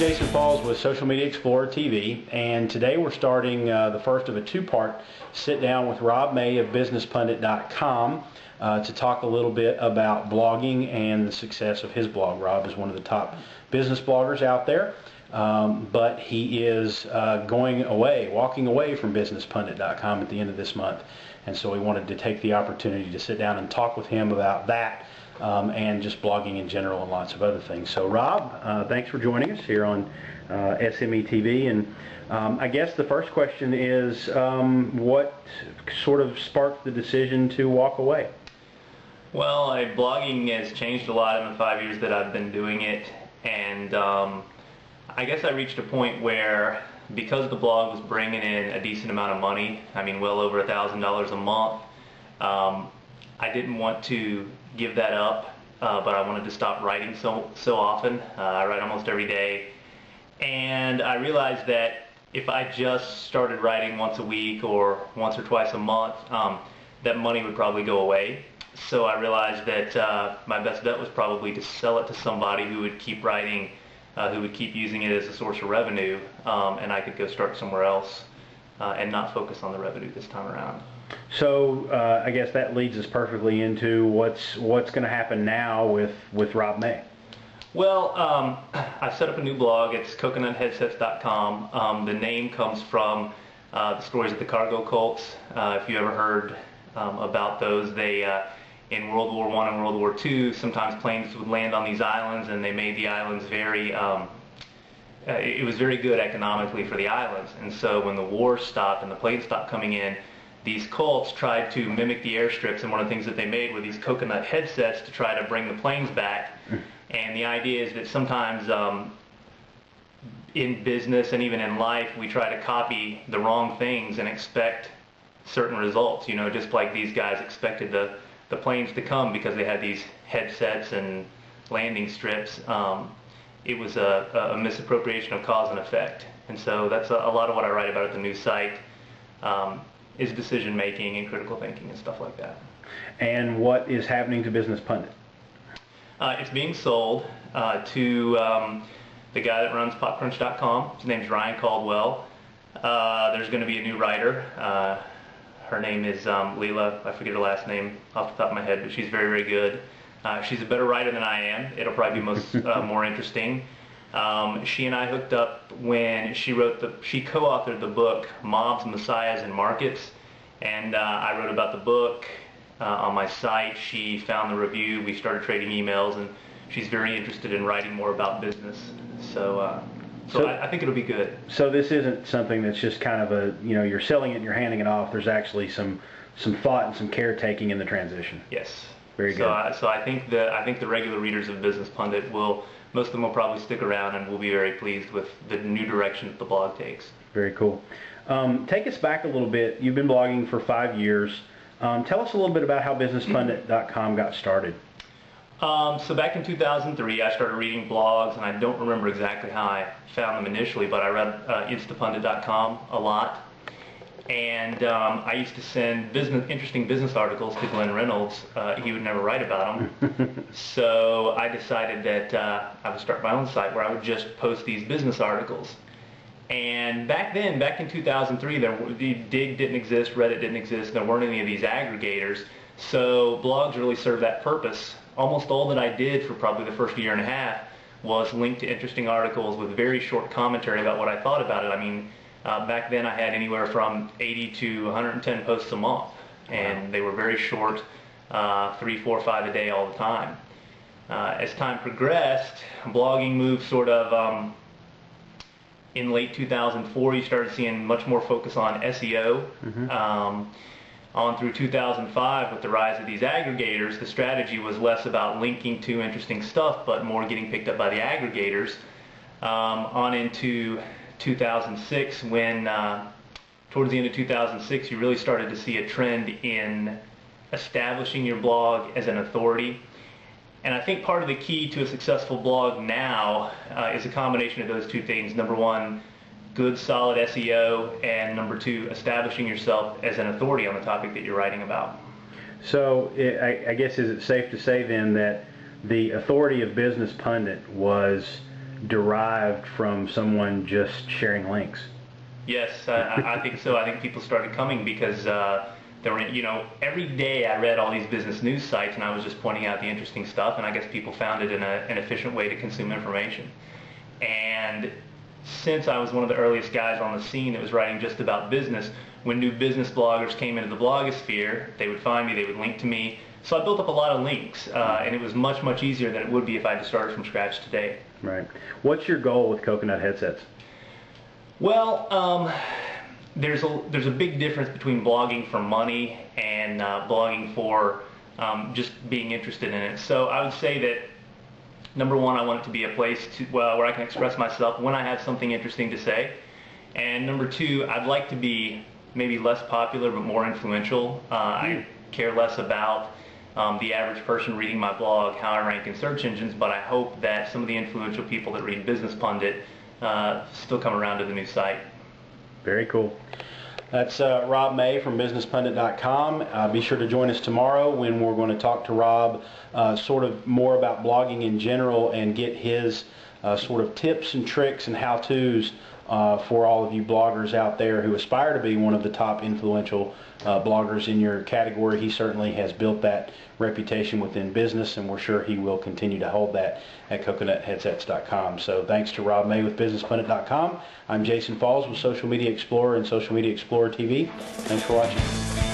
Jason Falls with Social Media Explorer TV, and today we're starting the first of a two-part sit-down with Rob May of BusinessPundit.com to talk a little bit about blogging and the success of his blog. Rob is one of the top business bloggers out there, but he is walking away from BusinessPundit.com at the end of this month, and so we wanted to take the opportunity to sit down and talk with him about that. And just blogging in general and lots of other things. So Rob, thanks for joining us here on SME TV. And I guess the first question is, what sort of sparked the decision to walk away? Well, blogging has changed a lot in the 5 years that I've been doing it, and I guess I reached a point where, because the blog was bringing in a decent amount of money, I mean well over $1,000 a month, I didn't want to give that up, but I wanted to stop writing so often. I write almost every day, and I realized that if I just started writing once a week or once or twice a month, that money would probably go away. So I realized that my best bet was probably to sell it to somebody who would keep writing, who would keep using it as a source of revenue, and I could go start somewhere else and not focus on the revenue this time around. So I guess that leads us perfectly into what's going to happen now with Rob May. Well, I've set up a new blog. It's CoconutHeadsets.com. The name comes from the stories of the cargo cults. If you ever heard about those, they in World War I and World War II, sometimes planes would land on these islands, and they made the islands very it was very good economically for the islands. And so when the war stopped and the planes stopped coming in, these cults tried to mimic the airstrips, and one of the things that they made were these coconut headsets to try to bring the planes back. And the idea is that sometimes in business and even in life, we try to copy the wrong things and expect certain results. You know, just like these guys expected the planes to come because they had these headsets and landing strips. It was a misappropriation of cause and effect. And so that's a lot of what I write about at the new site. Is decision making and critical thinking and stuff like that. And what is happening to Business Pundit? It's being sold to the guy that runs PopCrunch.com. His name's Ryan Caldwell. There's going to be a new writer. Her name is Leela. I forget her last name off the top of my head, but she's very, very good. She's a better writer than I am. It'll probably be more interesting. She and I hooked up when she co-authored the book Mobs, Messiahs, and Markets, and I wrote about the book on my site. She found the review, we started trading emails, and she's very interested in writing more about business. So I think it'll be good. So this isn't something that's just kind of you're selling it and you're handing it off. There's actually some thought and some caretaking in the transition. Yes. Very good. So I think the regular readers of Business Pundit most of them will probably stick around, and will be very pleased with the new direction that the blog takes. Very cool. Take us back a little bit. You've been blogging for 5 years. Tell us a little bit about how BusinessPundit.com got started. So back in 2003, I started reading blogs, and I don't remember exactly how I found them initially, but I read Instapundit.com a lot. And I used to send interesting business articles to Glenn Reynolds. He would never write about them. So I decided that I would start my own site where I would just post these business articles. And back in 2003, Digg didn't exist, Reddit didn't exist, there weren't any of these aggregators. So blogs really served that purpose. Almost all that I did for probably the first year and a half was link to interesting articles with very short commentary about what I thought about it. I mean, back then I had anywhere from 80 to 110 posts a month, and they were very short, 3, 4, 5 a day all the time. As time progressed, blogging moved sort of in late 2004, you started seeing much more focus on SEO. On through 2005, with the rise of these aggregators, the strategy was less about linking to interesting stuff, but more getting picked up by the aggregators. On into 2006, when towards the end of 2006 you really started to see a trend in establishing your blog as an authority. And I think part of the key to a successful blog now is a combination of those two things. Number one, good solid SEO, and number two, establishing yourself as an authority on the topic that you're writing about. So I guess, is it safe to say then that the authority of Business Pundit was derived from someone just sharing links. Yes, I think so. I think people started coming because there were, every day I read all these business news sites and I was just pointing out the interesting stuff, and I guess people found it an efficient way to consume information. And since I was one of the earliest guys on the scene that was writing just about business, when new business bloggers came into the blogosphere, they would find me, they would link to me. So I built up a lot of links, and it was much, much easier than it would be if I had to start from scratch today. Right. What's your goal with Coconut Headsets? Well, there's a big difference between blogging for money and blogging for just being interested in it. So I would say that number one, I want it to be a place where I can express myself when I have something interesting to say. And number two, I'd like to be maybe less popular but more influential. I care less about the average person reading my blog, how I rank in search engines, but I hope that some of the influential people that read Business Pundit still come around to the new site. Very cool. That's Rob May from BusinessPundit.com. Be sure to join us tomorrow when we're going to talk to Rob sort of more about blogging in general and get his sort of tips and tricks and how-tos for all of you bloggers out there who aspire to be one of the top influential bloggers in your category. He certainly has built that reputation within business, and we're sure he will continue to hold that at CoconutHeadsets.com. So thanks to Rob May with BusinessPundit.com. I'm Jason Falls with Social Media Explorer and Social Media Explorer TV. Thanks for watching.